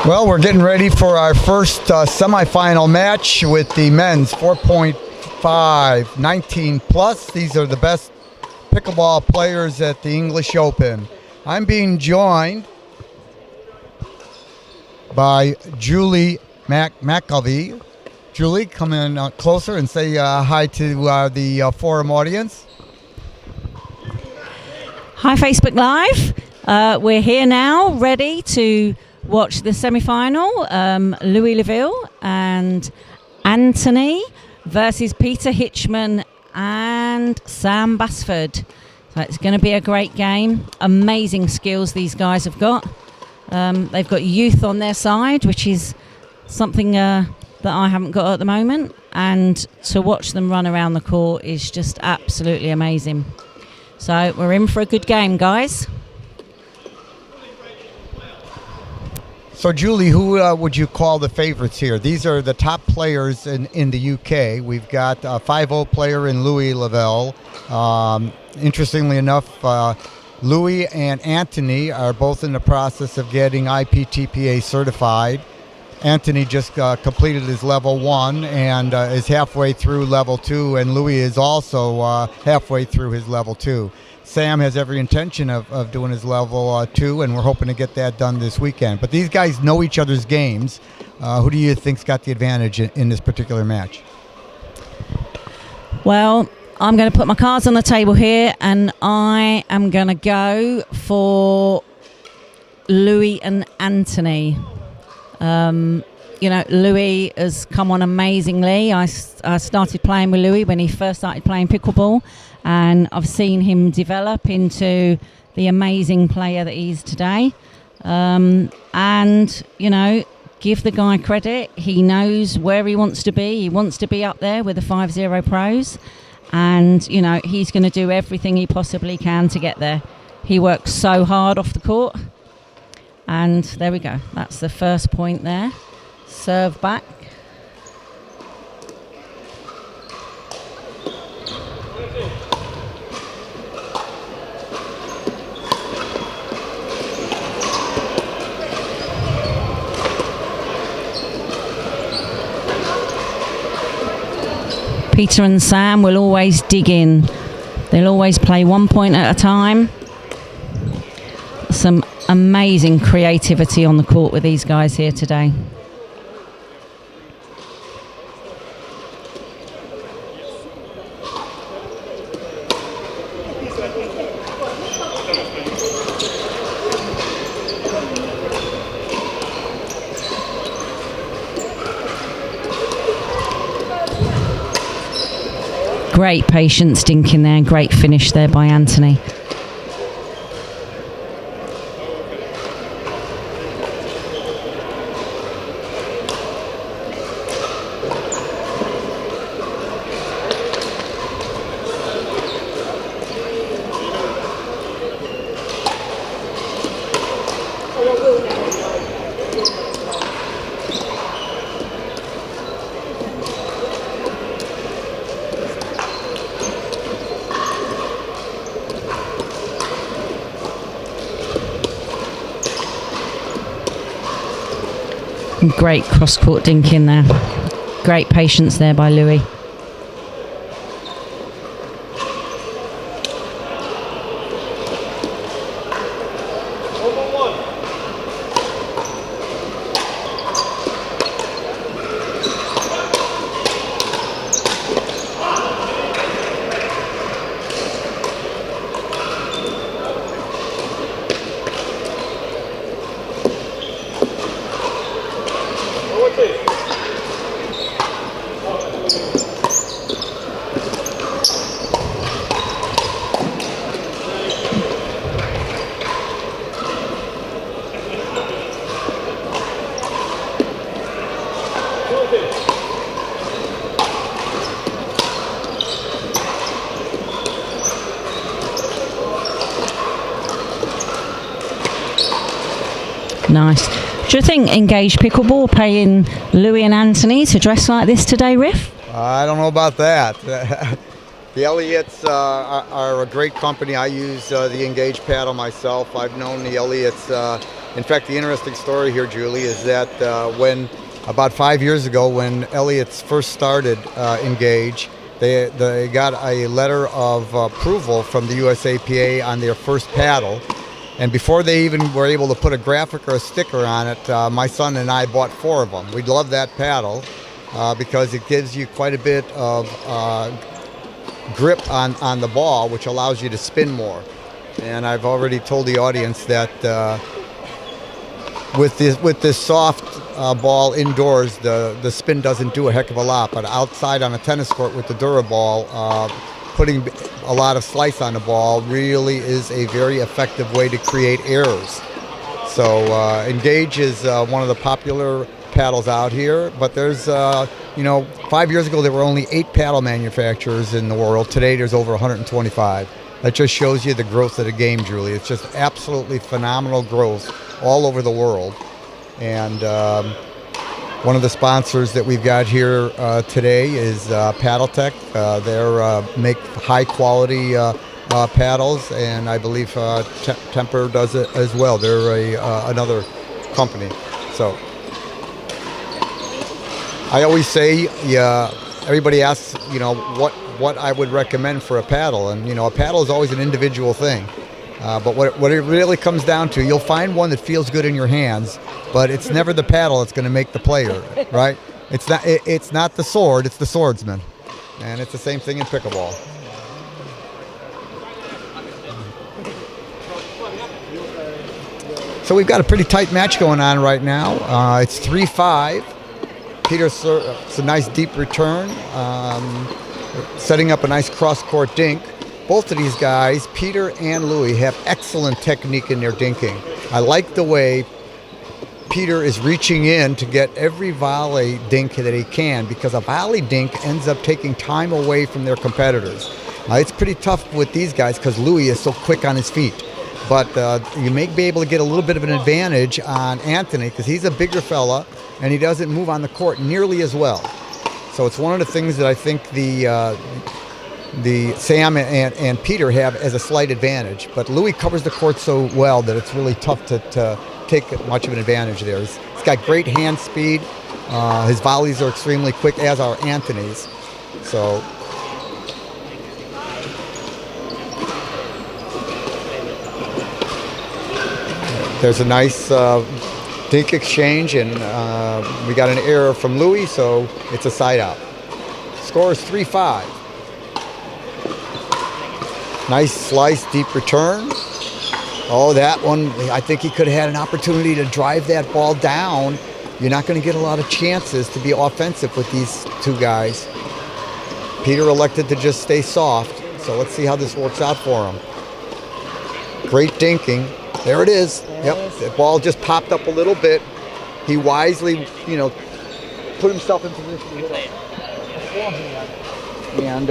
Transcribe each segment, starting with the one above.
Well, we're getting ready for our first semifinal match with the men's 4.5, 19 plus. These are the best pickleball players at the English Open. I'm being joined by Julie McElvaine. Julie, come in closer and say hi to the forum audience. Hi, Facebook Live. We're here now, ready to watch the semi-final. Laville and Anthony versus Peter Hitchman and Sam Basford. So it's going to be a great game. Amazing skills these guys have got. They've got youth on their side, which is something that I haven't got at the moment. And to watch them run around the court is just absolutely amazing. So we're in for a good game, guys. So, Julie, who would you call the favorites here? These are the top players in the UK. We've got a 5-0 player in Louis Laville. Interestingly enough, Louis and Anthony are both in the process of getting IPTPA certified. Anthony just completed his level 1 and is halfway through level 2, and Louis is also halfway through his level 2. Sam has every intention of doing his level 2, and we're hoping to get that done this weekend. But these guys know each other's games. Who do you think's got the advantage in this particular match? Well, I'm going to put my cards on the table here, and I am going to go for Louis and Anthony. Louis has come on amazingly. I started playing with Louis when he first started playing pickleball, and I've seen him develop into the amazing player that he is today. Give the guy credit. He knows where he wants to be. He wants to be up there with the 5-0 pros, and he's going to do everything he possibly can to get there. He works so hard off the court, and there we go. That's the first point there. Serve back. Peter and Sam will always dig in. They'll always play 1 point at a time. Some amazing creativity on the court with these guys here today. Great patience dinking there, great finish there by Anthony. Great cross-court dink in there. Great patience there by Louis. Nice. Do you think Engaged Pickleball paying Louis and Anthony to dress like this today, Riff? I don't know about that. The Elliots are a great company. I use the Engaged paddle myself. I've known the Elliots In fact, the interesting story here, Julie, is that when about 5 years ago, when Elliott's first started Engage, they got a letter of approval from the USAPA on their first paddle. And before they even were able to put a graphic or a sticker on it, my son and I bought 4 of them. We love that paddle because it gives you quite a bit of grip on the ball, which allows you to spin more. And I've already told the audience that with this soft ball indoors, the spin doesn't do a heck of a lot. But outside on a tennis court with the Duraball, putting a lot of slice on the ball really is a very effective way to create errors. So Engage is one of the popular paddles out here, but there's 5 years ago there were only 8 paddle manufacturers in the world. Today there's over 125. That just shows you the growth of the game, Julie. It's just absolutely phenomenal growth all over the world. And one of the sponsors that we've got here today is PaddleTech. They make high quality paddles, and I believe Temper does it as well. They're another company. So I always say, everybody asks, what I would recommend for a paddle, and a paddle is always an individual thing. But what it really comes down to, you'll find one that feels good in your hands, but it's never the paddle that's going to make the player, right? It's not the sword, it's the swordsman, and it's the same thing in pickleball. So we've got a pretty tight match going on right now. It's 3-5. Peter, it's a nice deep return, setting up a nice cross-court dink. Both of these guys, Peter and Louis, have excellent technique in their dinking. I like the way Peter is reaching in to get every volley dink that he can, because a volley dink ends up taking time away from their competitors. It's pretty tough with these guys because Louis is so quick on his feet. But you may be able to get a little bit of an advantage on Anthony because he's a bigger fella and he doesn't move on the court nearly as well. So it's one of the things that I think the Sam and Peter have as a slight advantage. But Louis covers the court so well that it's really tough to take much of an advantage there. He's got great hand speed. His volleys are extremely quick, as are Anthony's. So there's a nice dink exchange, and we got an error from Louis, so it's a side out. Score is 3-5. Nice slice, deep return. Oh, that one, I think he could have had an opportunity to drive that ball down. You're not going to get a lot of chances to be offensive with these two guys. Peter elected to just stay soft, so let's see how this works out for him. Great dinking. There it is. Yep, the ball just popped up a little bit. He wisely, put himself in position to hit a forehand and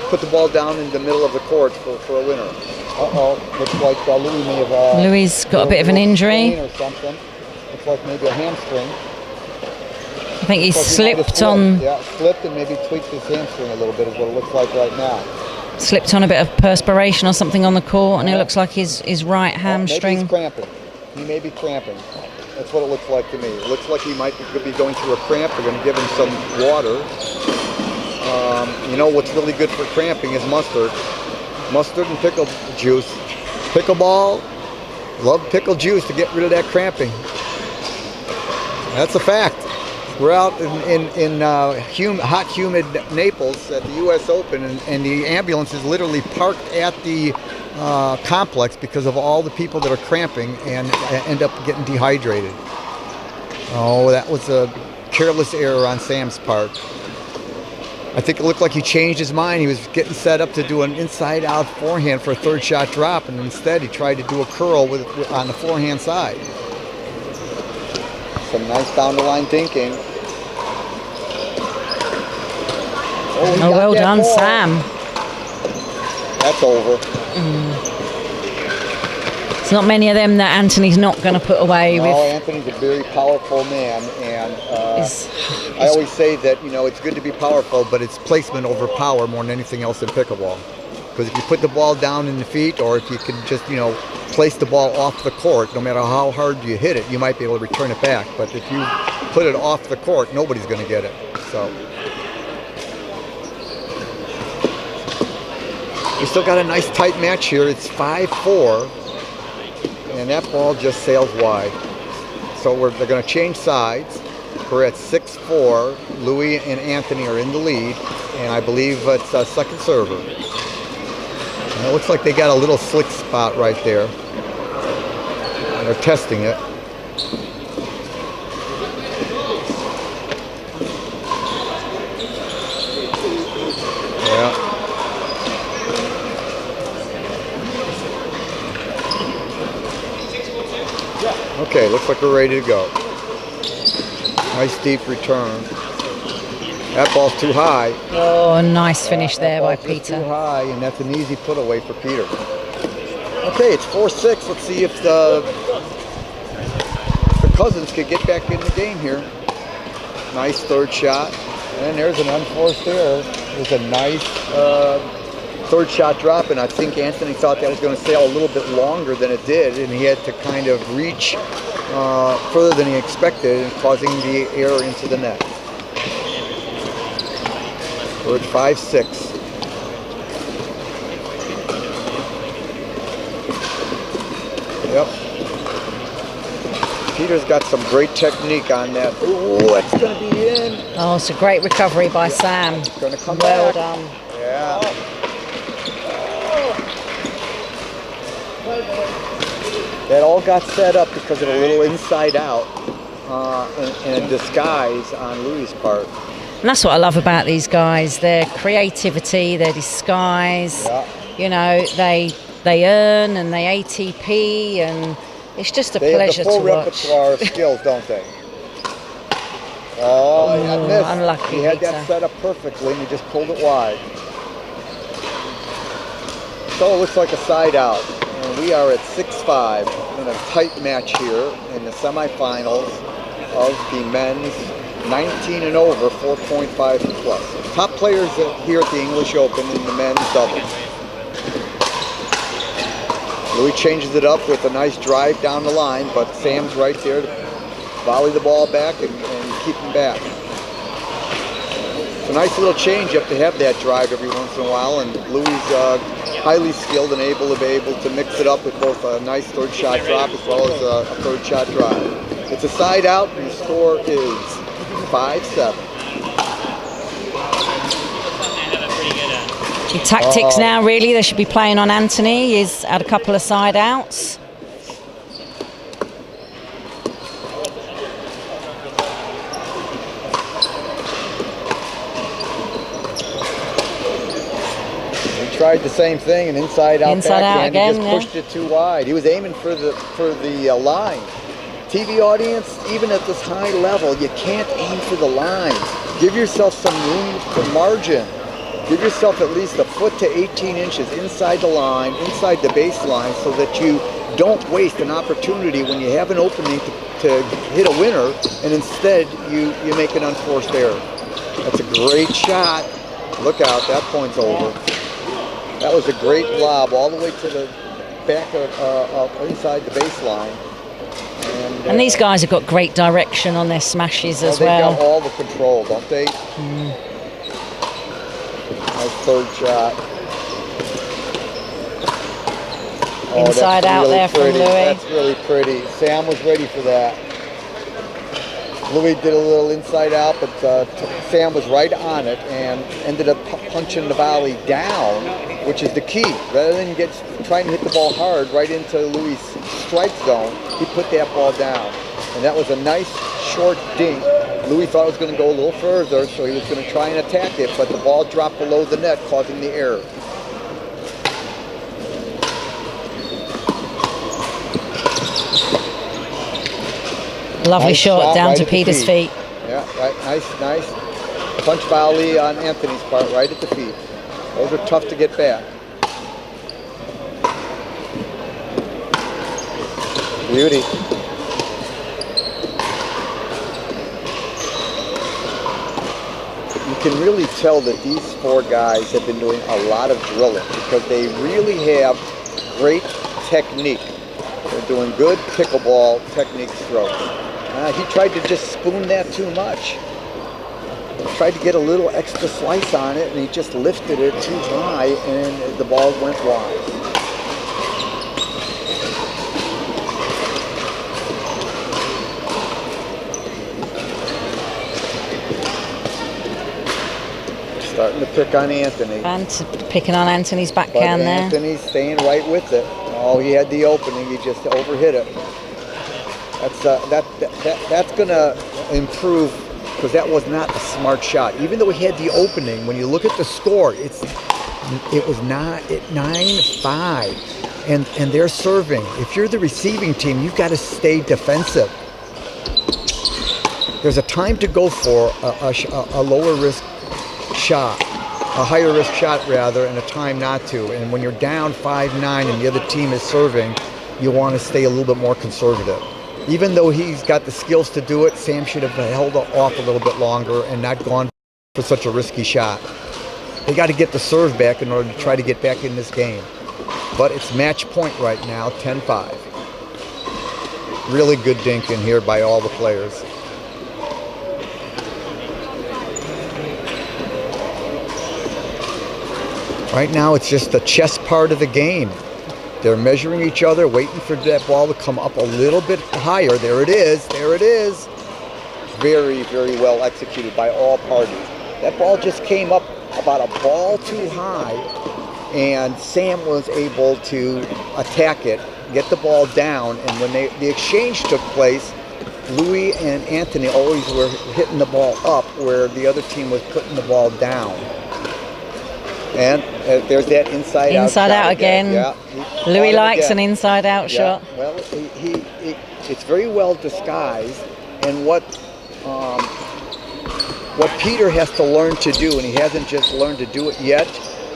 put the ball down in the middle of the court for a winner. Looks like Louis may have... Louis got a bit of an injury. Or something. Looks like maybe a hamstring. I think he slipped on... Yeah, slipped and maybe tweaked his hamstring a little bit is what it looks like right now. Slipped on a bit of perspiration or something on the court, and it looks like his right hamstring. Maybe he's cramping. He may be cramping. That's what it looks like to me. It looks like he might be going through a cramp. We're going to give him some water. What's really good for cramping is mustard. Mustard and pickle juice. Pickleball, love pickle juice to get rid of that cramping. That's a fact. We're out in hot, humid Naples at the U.S. Open, and the ambulance is literally parked at the complex because of all the people that are cramping and end up getting dehydrated. Oh, that was a careless error on Sam's part. I think it looked like he changed his mind. He was getting set up to do an inside-out forehand for a third shot drop, and instead he tried to do a curl on the forehand side. Some nice down-the-line thinking. Oh, well done, ball. Sam. That's over. It's not many of them that Anthony's not going to put away with. Anthony's a very powerful man, and I always say that, it's good to be powerful, but it's placement over power more than anything else in pickleball. Because if you put the ball down in the feet, or if you can just, place the ball off the court, no matter how hard you hit it, you might be able to return it back. But if you put it off the court, nobody's going to get it. So we still got a nice tight match here. It's 5-4, and that ball just sails wide. So they're going to change sides. We're at 6-4. Louis and Anthony are in the lead, and I believe it's a second server. And it looks like they got a little slick spot right there. And they're testing it. Yeah. Okay, looks like we're ready to go. Nice deep return. That ball's too high. Oh, nice finish there by Peter. Too high, and that's an easy put away for Peter. Okay, it's 4-6. Let's see if the Cousins could get back in the game here. Nice third shot. And there's an unforced error. There's a nice third shot drop, and I think Anthony thought that was going to sail a little bit longer than it did, and he had to kind of reach further than he expected, and causing the error into the net. We're at 5-6. Yep. Peter's got some great technique on that. Ooh, that's going to be in. Oh, it's a great recovery by Sam. It's going to come well back. done. Yeah. That all got set up because of a little inside out and a disguise on Louis' part. And that's what I love about these guys, their creativity, their disguise. Yeah. They earn and they ATP, and it's just a pleasure to watch. They have the full repertoire of skills, don't they? Oh, I missed. Unlucky. He had that set up perfectly, and he just pulled it wide. So it looks like a side out. And we are at 6-5 in a tight match here in the semifinals of the men's 19 and over, 4.5 plus. Top players here at the English Open in the men's doubles. Louis changes it up with a nice drive down the line, but Sam's right there to volley the ball back and keep him back. It's a nice little change up to have that drive every once in a while, and Louis highly skilled and able to mix it up with both a nice third shot drop as well as a third shot drive. It's a side out, and the score is 5-7. The tactics now, really, they should be playing on Anthony. He's had a couple of side outs. Tried the same thing, an inside out backhand. Again, he just pushed it too wide. He was aiming for the line. TV audience, even at this high level, you can't aim for the line. Give yourself some room for margin. Give yourself at least a foot to 18 inches inside the line, inside the baseline, so that you don't waste an opportunity when you have an opening to hit a winner, and instead you make an unforced error. That's a great shot. Look out, that point's over. That was a great lob all the way to the back of inside the baseline. And these guys have got great direction on their smashes as well. They've got all the control, don't they? Nice third shot. Inside out really there pretty. from Louis. That's really pretty. Sam was ready for that. Louis did a little inside out, but Sam was right on it and ended up punching the volley down, which is the key. Rather than trying to hit the ball hard right into Louis' strike zone, he put that ball down. And that was a nice short dink. Louis thought it was going to go a little further, so he was going to try and attack it, but the ball dropped below the net, causing the error. Lovely shot down to Peter's feet. Yeah, right, nice punch volley on Anthony's part, right at the feet. Those are tough to get back. Beauty. You can really tell that these 4 guys have been doing a lot of drilling because they really have great technique. They're doing good pickleball technique strokes. He tried to just spoon that too much. He tried to get a little extra slice on it, and he just lifted it too high, and the ball went wide. Starting to pick on Anthony. And picking on Anthony's backhand there. Anthony's staying right with it. Oh, he had the opening. He just overhit it. That's going to improve because that was not a smart shot. Even though he had the opening, when you look at the score, it was not at 9-5, and they're serving. If you're the receiving team, you've got to stay defensive. There's a time to go for a lower risk shot, a higher risk shot rather, and a time not to. And when you're down 5-9 and the other team is serving, you want to stay a little bit more conservative. Even though he's got the skills to do it, Sam should have held off a little bit longer and not gone for such a risky shot. They got to get the serve back in order to try to get back in this game. But it's match point right now, 10-5. Really good dink in here by all the players. Right now, it's just the chess part of the game. They're measuring each other, waiting for that ball to come up a little bit higher. There it is. There it is. Very, very well executed by all parties. That ball just came up about a ball too high, and Sam was able to attack it, get the ball down, and when the exchange took place, Louis and Anthony always were hitting the ball up where the other team was putting the ball down. And there's that inside out again. Yeah. Louis likes an inside out shot. Well, it's very well disguised, and what Peter has to learn to do, and he hasn't just learned to do it yet,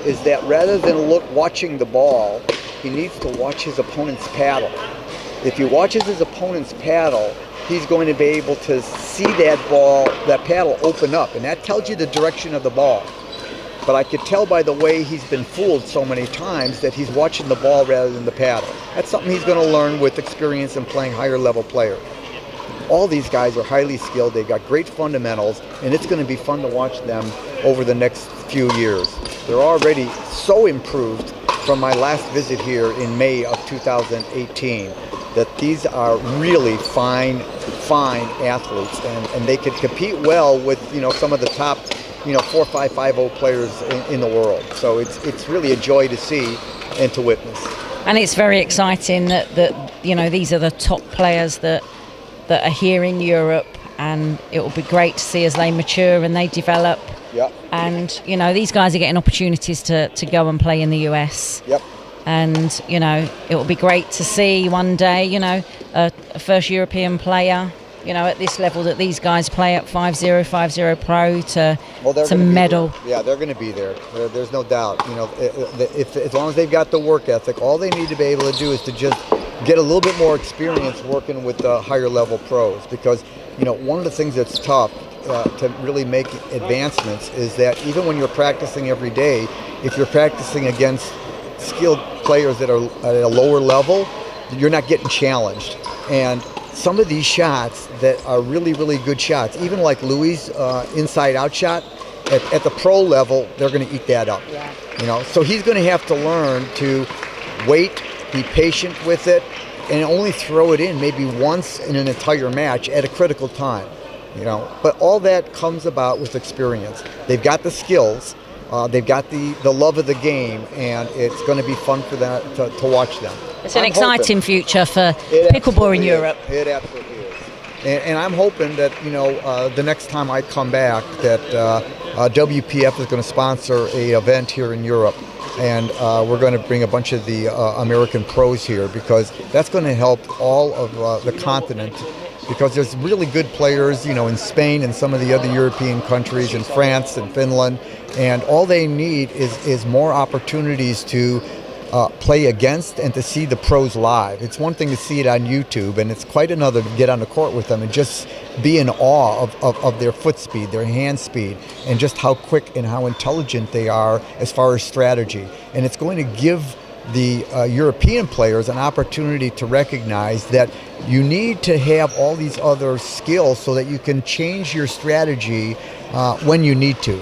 is that rather than watching the ball, he needs to watch his opponent's paddle. If he watches his opponent's paddle, he's going to be able to see that paddle open up, and that tells you the direction of the ball. But I could tell by the way he's been fooled so many times that he's watching the ball rather than the paddle. That's something he's going to learn with experience and playing higher level players. All these guys are highly skilled. They've got great fundamentals, and it's going to be fun to watch them over the next few years. They're already so improved from my last visit here in May of 2018 that these are really fine athletes, and they can compete well with some of the top 4-5-5-0 players in the world. So it's really a joy to see and to witness. And it's very exciting that these are the top players that are here in Europe, and it will be great to see as they mature and they develop. Yep. And these guys are getting opportunities to go and play in the US. Yep. And it will be great to see one day a first European player at this level that these guys play at 5-0, 5-0 pro to medal. Yeah, they're going to be there. There's no doubt. If as long as they've got the work ethic, all they need to be able to do is to just get a little bit more experience working with the higher level pros. Because one of the things that's tough to really make advancements is that even when you're practicing every day, if you're practicing against skilled players that are at a lower level, you're not getting challenged. And some of these shots that are really, really good shots, even like Louis' inside-out shot, at the pro level, they're going to eat that up. Yeah. So he's going to have to learn to wait, be patient with it, and only throw it in maybe once in an entire match at a critical time. But all that comes about with experience. They've got the skills, they've got the love of the game, and it's going to be fun for them to watch them. It's an exciting future for pickleball in Europe. It absolutely is. And I'm hoping that, the next time I come back, that WPF is going to sponsor an event here in Europe. And we're going to bring a bunch of the American pros here, because that's going to help all of the continent. Because there's really good players, in Spain and some of the other European countries, in France and Finland. And all they need is more opportunities to play against and to see the pros live. It's one thing to see it on YouTube, and it's quite another to get on the court with them and just be in awe of their foot speed, their hand speed, and just how quick and how intelligent they are as far as strategy. And it's going to give the European players an opportunity to recognize that you need to have all these other skills so that you can change your strategy when you need to.